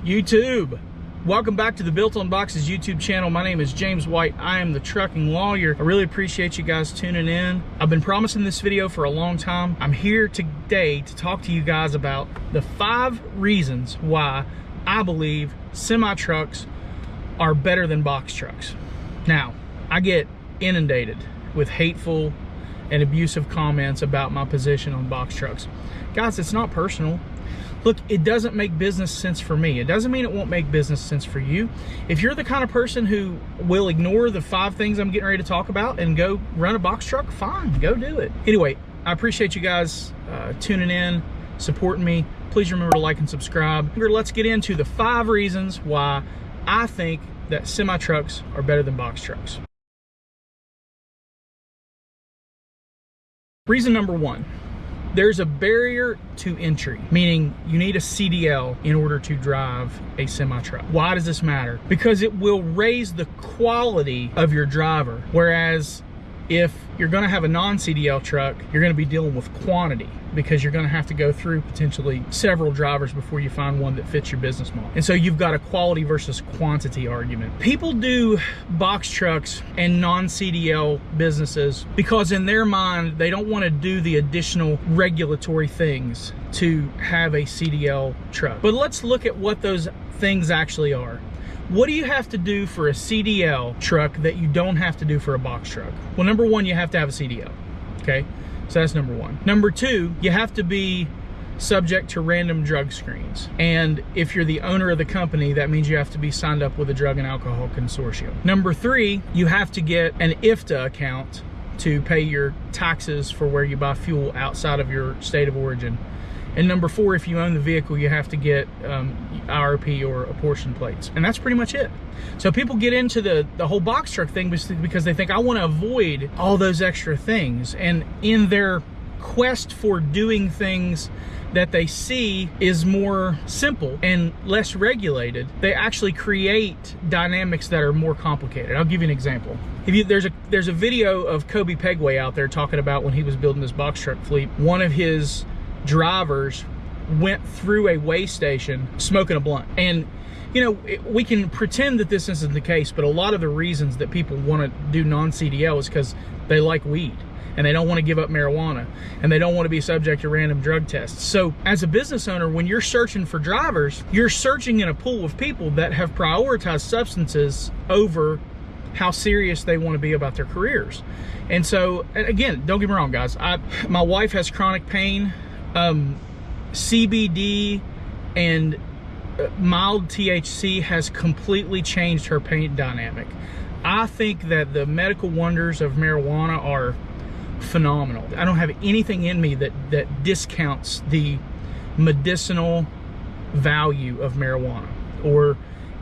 YouTube. Welcome back to the Built on Boxes YouTube channel. My name is James White. I am the trucking lawyer. I really appreciate you guys tuning in. I've been promising this video for a long time. I'm here today to talk to you guys about the 5 reasons why I believe semi-trucks are better than box trucks. Now, I get inundated with hateful and abusive comments about my position on box trucks. Guys, it's not personal. Look, it doesn't make business sense for me. It doesn't mean it won't make business sense for you. If you're the kind of person who will ignore the 5 things I'm getting ready to talk about and go run a box truck, fine, go do it. Anyway, I appreciate you guys tuning in, supporting me. Please remember to like and subscribe. Let's get into the 5 reasons why I think that semi-trucks are better than box trucks. Reason number 1. There's a barrier to entry, meaning you need a CDL in order to drive a semi-truck. Why does this matter? Because it will raise the quality of your driver. Whereas if you're gonna have a non-CDL truck, you're gonna be dealing with quantity because you're gonna have to go through potentially several drivers before you find one that fits your business model. And so you've got a quality versus quantity argument. People do box trucks and non-CDL businesses because in their mind, they don't wanna do the additional regulatory things to have a CDL truck. But let's look at what those things actually are. What do you have to do for a CDL truck that you don't have to do for a box truck? Well, number 1, you have to have a CDL, okay? So that's number 1. Number 2, you have to be subject to random drug screens. And if you're the owner of the company, that means you have to be signed up with a drug and alcohol consortium. Number 3, you have to get an IFTA account to pay your taxes for where you buy fuel outside of your state of origin. And number 4, if you own the vehicle, you have to get IRP or apportion plates. And that's pretty much it. So people get into the whole box truck thing because they think, I want to avoid all those extra things. And in their quest for doing things that they see is more simple and less regulated, they actually create dynamics that are more complicated. I'll give you an example. There's a video of Kobe Pegway out there talking about when he was building this box truck fleet. One of his drivers went through a weigh station smoking a blunt. And you know, we can pretend that this isn't the case, but a lot of the reasons that people want to do non-CDL is because they like weed and they don't want to give up marijuana and they don't want to be subject to random drug tests. So as a business owner, when you're searching for drivers, you're searching in a pool of people that have prioritized substances over how serious they want to be about their careers. And so, again, don't get me wrong, guys. My wife has chronic pain. CBD and mild THC has completely changed her pain dynamic. I think that the medical wonders of marijuana are phenomenal. I don't have anything in me that discounts the medicinal value of marijuana or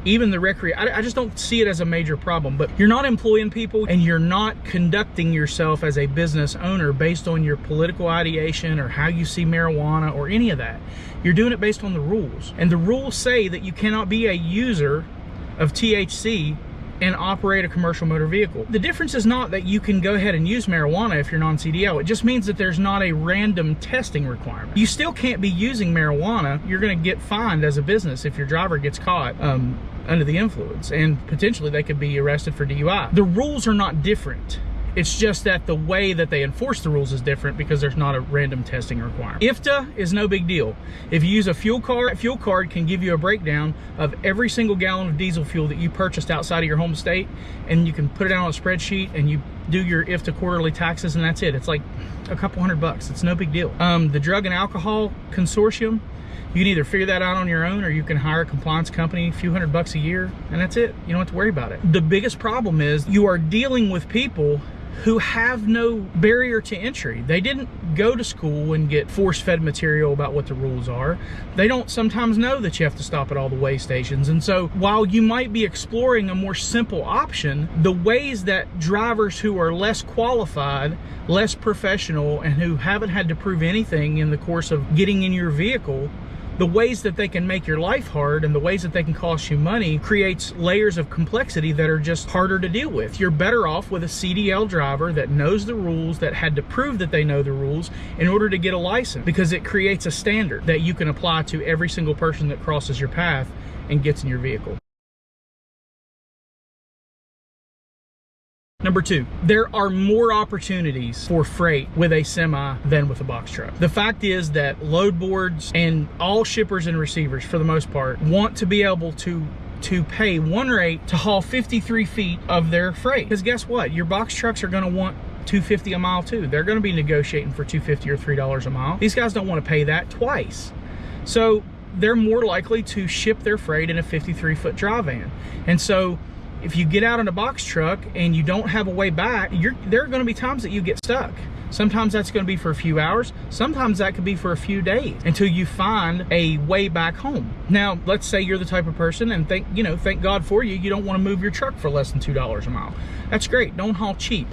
even the I just don't see it as a major problem. But you're not employing people and you're not conducting yourself as a business owner based on your political ideation or how you see marijuana or any of that. You're doing it based on the rules. And the rules say that you cannot be a user of THC and operate a commercial motor vehicle. The difference is not that you can go ahead and use marijuana if you're non-CDL. It just means that there's not a random testing requirement. You still can't be using marijuana. You're gonna get fined as a business if your driver gets caught under the influence, and potentially they could be arrested for DUI. The rules are not different. It's just that the way that they enforce the rules is different because there's not a random testing requirement. IFTA is no big deal. If you use a fuel card, a fuel card can give you a breakdown of every single gallon of diesel fuel that you purchased outside of your home state, and you can put it out on a spreadsheet and you do your IFTA quarterly taxes, and that's it. It's like a couple $100. It's no big deal. The drug and alcohol consortium, you can either figure that out on your own or you can hire a compliance company, a few $100 a year, and that's it. You don't have to worry about it. The biggest problem is you are dealing with people who have no barrier to entry. They didn't go to school and get force-fed material about what the rules are. They don't sometimes know that you have to stop at all the weigh stations. And so while you might be exploring a more simple option, the ways that drivers who are less qualified, less professional, and who haven't had to prove anything in the course of getting in your vehicle the ways that they can make your life hard and the ways that they can cost you money creates layers of complexity that are just harder to deal with. You're better off with a CDL driver that knows the rules, that had to prove that they know the rules in order to get a license, because it creates a standard that you can apply to every single person that crosses your path and gets in your vehicle. Number 2, there are more opportunities for freight with a semi than with a box truck. The fact is that load boards and all shippers and receivers, for the most part, want to be able to pay one rate to haul 53 feet of their freight. Because guess what? Your box trucks are gonna want $2.50 a mile too. They're gonna be negotiating for $2.50 or $3 a mile. These guys don't wanna pay that twice. So they're more likely to ship their freight in a 53-foot dry van. And so if you get out in a box truck and you don't have a way back, there are going to be times that you get stuck. Sometimes that's going to be for a few hours. Sometimes that could be for a few days until you find a way back home. Now, let's say you're the type of person, and thank God for you, you don't want to move your truck for less than $2 a mile. That's great. Don't haul cheap.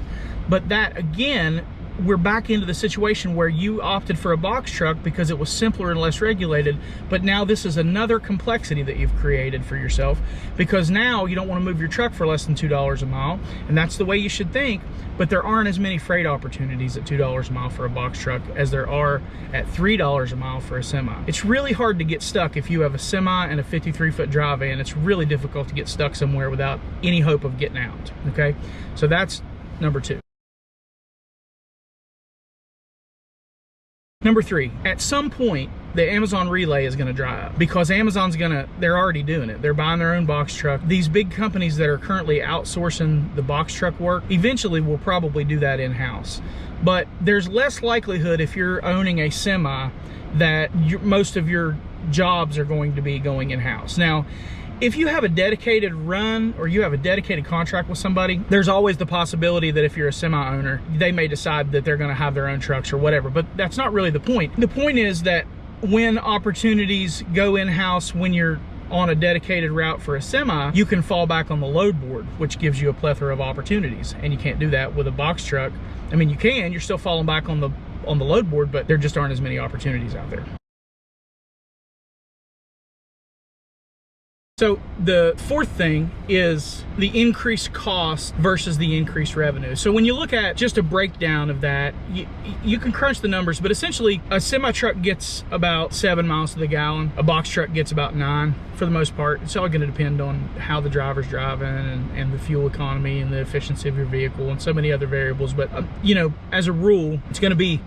But that, again, we're back into the situation where you opted for a box truck because it was simpler and less regulated, but now this is another complexity that you've created for yourself, because now you don't want to move your truck for less than $2 a mile, and that's the way you should think, but there aren't as many freight opportunities at $2 a mile for a box truck as there are at $3 a mile for a semi. It's really hard to get stuck if you have a semi and a 53-foot dry van. It's really difficult to get stuck somewhere without any hope of getting out, okay? So that's number 2. Number 3, at some point, the Amazon relay is gonna dry up, because they're already doing it. They're buying their own box truck. These big companies that are currently outsourcing the box truck work eventually will probably do that in-house. But there's less likelihood if you're owning a semi that most of your jobs are going to be going in-house. Now, if you have a dedicated run or you have a dedicated contract with somebody, there's always the possibility that if you're a semi owner, they may decide that they're gonna have their own trucks or whatever, but that's not really the point. The point is that when opportunities go in-house, when you're on a dedicated route for a semi, you can fall back on the load board, which gives you a plethora of opportunities, and you can't do that with a box truck. I mean, you can, you're still falling back on the load board, but there just aren't as many opportunities out there. So the 4th thing is the increased cost versus the increased revenue. So when you look at just a breakdown of that, you can crunch the numbers, but essentially a semi truck gets about 7 miles to the gallon. A box truck gets about 9 for the most part. It's all going to depend on how the driver's driving and the fuel economy and the efficiency of your vehicle and so many other variables. But as a rule, it's going to be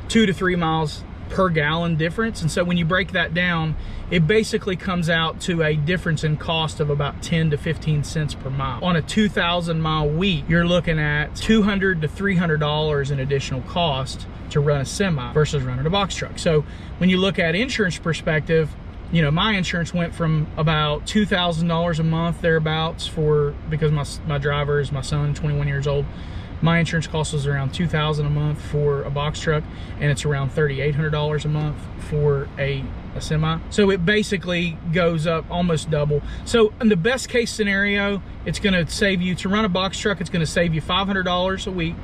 2 to 3 miles per gallon difference. And so when you break that down, it basically comes out to a difference in cost of about 10 to 15 cents per mile. On a 2,000 mile week, you're looking at $200 to $300 in additional cost to run a semi versus running a box truck. So when you look at insurance perspective, my insurance went from about $2,000 a month thereabouts because my driver is my son, 21 years old. My insurance cost was around $2,000 a month for a box truck, and it's around $3,800 a month for a semi. So it basically goes up almost double. So in the best case scenario, it's going to save you, to run a box truck, it's going to save you $500 a week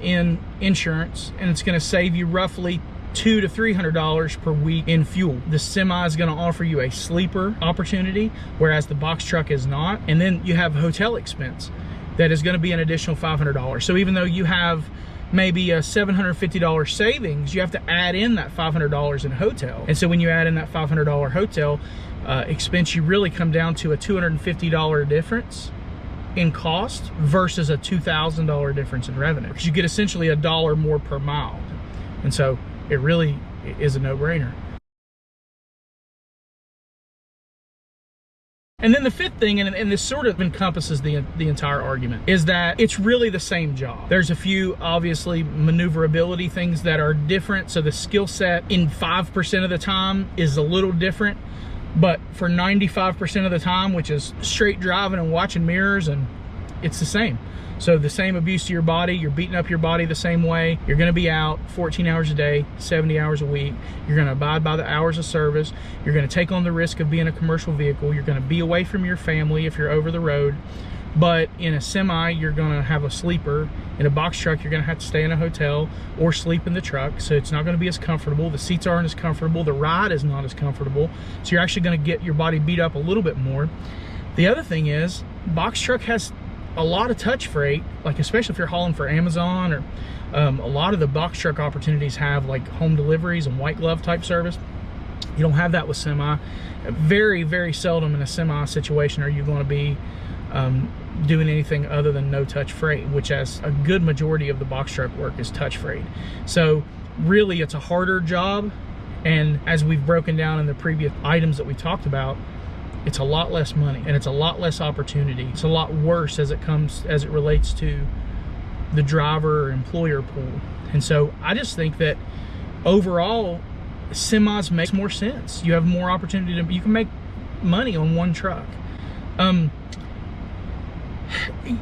in insurance, and it's going to save you roughly $200 to $300 per week in fuel. The semi is going to offer you a sleeper opportunity, whereas the box truck is not. And then you have hotel expense that is going to be an additional $500. So even though you have maybe a $750 savings, you have to add in that $500 in hotel. And so when you add in that $500 hotel expense, you really come down to a $250 difference in cost versus a $2,000 difference in revenue, because you get essentially $1 more per mile. And so it really is a no-brainer. And then the 5th thing, and this sort of encompasses the entire argument, is that it's really the same job. There's a few, obviously, maneuverability things that are different. So the skill set in 5% of the time is a little different, but for 95% of the time, which is straight driving and watching mirrors, and it's the same. So the same abuse to your body, you're beating up your body the same way. You're gonna be out 14 hours a day, 70 hours a week. You're gonna abide by the hours of service. You're gonna take on the risk of being a commercial vehicle. You're gonna be away from your family if you're over the road But in a semi, you're gonna have a sleeper. In a box truck, you're gonna have to stay in a hotel or sleep in the truck, so it's not gonna be as comfortable. The seats aren't as comfortable. The ride is not as comfortable. So you're actually gonna get your body beat up a little bit more. The other thing is, box truck has a lot of touch freight, like especially if you're hauling for Amazon, or a lot of the box truck opportunities have like home deliveries and white glove type service. You don't have that with semi. Very, very seldom in a semi situation are you gonna be doing anything other than no touch freight, which as a good majority of the box truck work is touch freight. So really it's a harder job, and as we've broken down in the previous items that we talked about, it's a lot less money and it's a lot less opportunity. It's a lot worse as it relates to the driver or employer pool. And so I just think that overall semis makes more sense. You have more opportunity you can make money on one truck.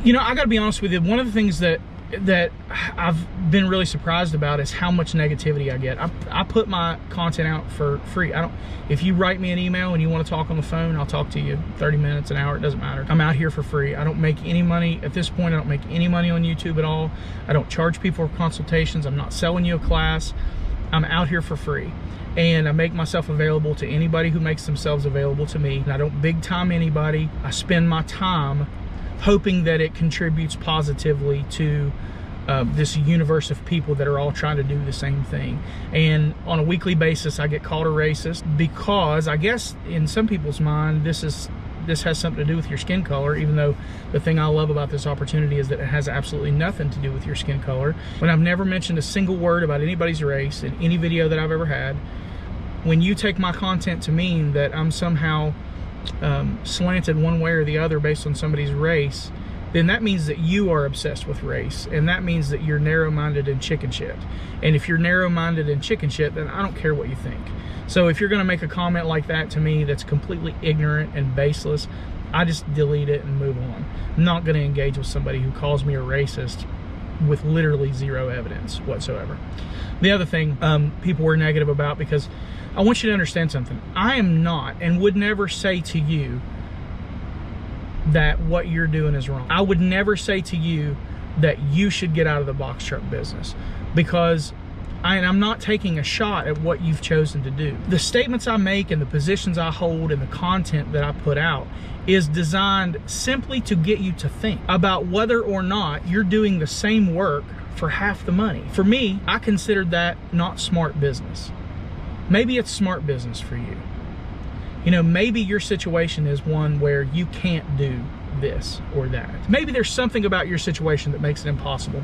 You know, I gotta be honest with you, one of the things that I've been really surprised about is how much negativity I get. I put my content out for free. If you write me an email and you want to talk on the phone, I'll talk to you 30 minutes, an hour, it doesn't matter. I'm out here for free. I don't make any money at this point. I don't make any money on YouTube at all. I don't charge people for consultations. I'm not selling you a class. I'm out here for free. And I make myself available to anybody who makes themselves available to me. And I don't big time anybody. I spend my time hoping that it contributes positively to this universe of people that are all trying to do the same thing. And on a weekly basis, I get called a racist because I guess in some people's mind, this has something to do with your skin color, even though the thing I love about this opportunity is that it has absolutely nothing to do with your skin color. When I've never mentioned a single word about anybody's race in any video that I've ever had, when you take my content to mean that I'm somehow slanted one way or the other based on somebody's race, then that means that you are obsessed with race, and that means that you're narrow-minded and chicken shit. And if you're narrow-minded and chicken shit, then I don't care what you think. So if you're gonna make a comment like that to me that's completely ignorant and baseless, I just delete it and move on. I'm not gonna engage with somebody who calls me a racist with literally zero evidence whatsoever. The other thing people were negative about, because I want you to understand something. I am not, and would never say to you that what you're doing is wrong. I would never say to you that you should get out of the box truck business, because I'm not taking a shot at what you've chosen to do. The statements I make and the positions I hold and the content that I put out is designed simply to get you to think about whether or not you're doing the same work for half the money. For me, I considered that not smart business. Maybe it's smart business for you. You know, maybe your situation is one where you can't do this or that. Maybe there's something about your situation that makes it impossible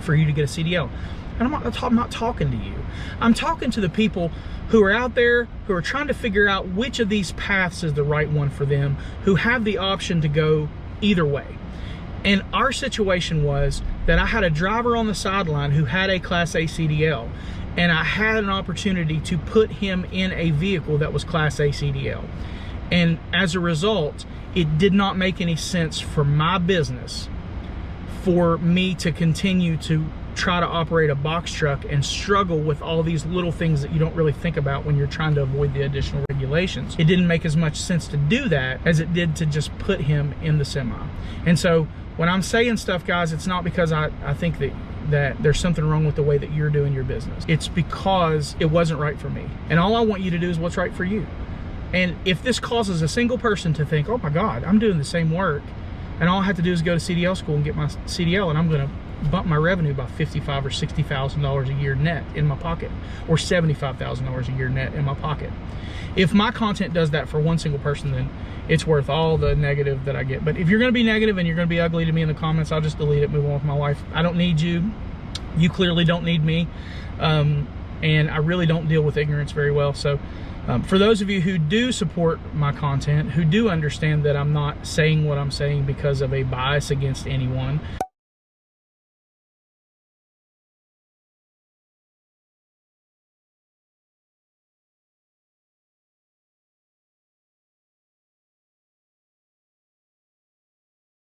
for you to get a CDL. And I'm not talking to you. I'm talking to the people who are out there, who are trying to figure out which of these paths is the right one for them, who have the option to go either way. And our situation was that I had a driver on the sideline who had a Class A CDL, and I had an opportunity to put him in a vehicle that was Class A CDL. And as a result, it did not make any sense for my business for me to continue to try to operate a box truck and struggle with all these little things that you don't really think about when you're trying to avoid the additional regulations. It didn't make as much sense to do that as it did to just put him in the semi. And so when I'm saying stuff, guys, it's not because I think that there's something wrong with the way that you're doing your business. It's because it wasn't right for me. And all I want you to do is what's right for you. And if this causes a single person to think, oh my God, I'm doing the same work, and all I have to do is go to CDL school and get my CDL, and I'm gonna bump my revenue by $55,000 or $60,000 a year net in my pocket, or $75,000 a year net in my pocket. If my content does that for one single person, then it's worth all the negative that I get. But if you're gonna be negative and you're gonna be ugly to me in the comments, I'll just delete it, move on with my life. I don't need you. You clearly don't need me. And I really don't deal with ignorance very well. So for those of you who do support my content, who do understand that I'm not saying what I'm saying because of a bias against anyone,